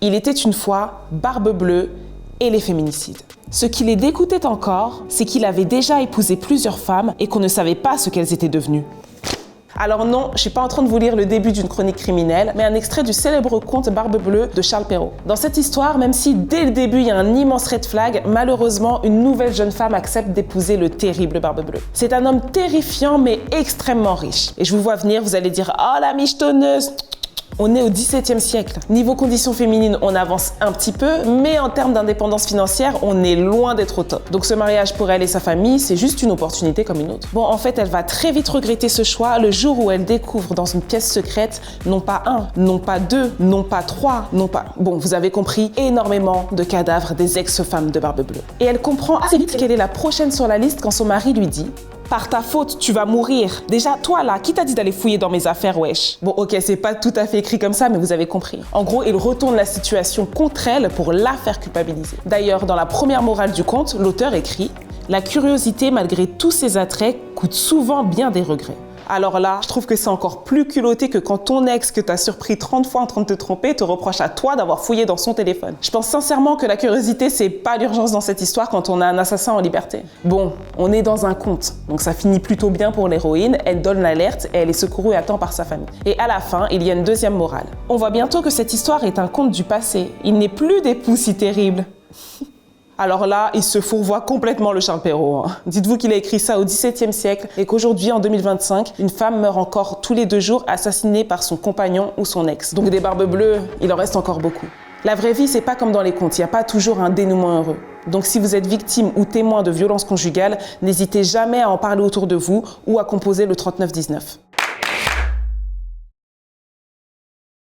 Il était une fois Barbe Bleue et les féminicides. Ce qui les dégoûtait encore, c'est qu'il avait déjà épousé plusieurs femmes et qu'on ne savait pas ce qu'elles étaient devenues. Alors non, je suis pas en train de vous lire le début d'une chronique criminelle, mais un extrait du célèbre conte Barbe Bleue de Charles Perrault. Dans cette histoire, même si dès le début il y a un immense red flag, malheureusement, une nouvelle jeune femme accepte d'épouser le terrible Barbe Bleue. C'est un homme terrifiant mais extrêmement riche. Et je vous vois venir, vous allez dire « Oh la michetonneuse !» On est au XVIIe siècle. Niveau conditions féminines, on avance un petit peu, mais en termes d'indépendance financière, on est loin d'être au top. Donc ce mariage pour elle et sa famille, c'est juste une opportunité comme une autre. Bon, en fait, elle va très vite regretter ce choix le jour où elle découvre dans une pièce secrète, non pas un, non pas deux, non pas trois, non pas... Bon, vous avez compris, énormément de cadavres des ex-femmes de Barbe Bleue. Et elle comprend assez vite qu'elle est la prochaine sur la liste quand son mari lui dit: par ta faute, tu vas mourir. Déjà, toi là, qui t'a dit d'aller fouiller dans mes affaires, wesh? Bon, ok, c'est pas tout à fait écrit comme ça, mais vous avez compris. En gros, il retourne la situation contre elle pour la faire culpabiliser. D'ailleurs, dans la première morale du conte, l'auteur écrit: la curiosité, malgré tous ses attraits, coûte souvent bien des regrets. Alors là, je trouve que c'est encore plus culotté que quand ton ex que t'as surpris 30 fois en train de te tromper te reproche à toi d'avoir fouillé dans son téléphone. Je pense sincèrement que la curiosité, c'est pas l'urgence dans cette histoire quand on a un assassin en liberté. Bon, on est dans un conte, donc ça finit plutôt bien pour l'héroïne, elle donne l'alerte et elle est secourue à temps par sa famille. Et à la fin, il y a une deuxième morale. On voit bientôt que cette histoire est un conte du passé. Il n'est plus d'époux si terrible. Alors là, il se fourvoie complètement le Charles Perrault. Dites-vous qu'il a écrit ça au XVIIe siècle et qu'aujourd'hui, en 2025, une femme meurt encore tous les 2 jours assassinée par son compagnon ou son ex. Donc des barbes bleues, il en reste encore beaucoup. La vraie vie, c'est pas comme dans les contes, il n'y a pas toujours un dénouement heureux. Donc si vous êtes victime ou témoin de violences conjugales, n'hésitez jamais à en parler autour de vous ou à composer le 3919.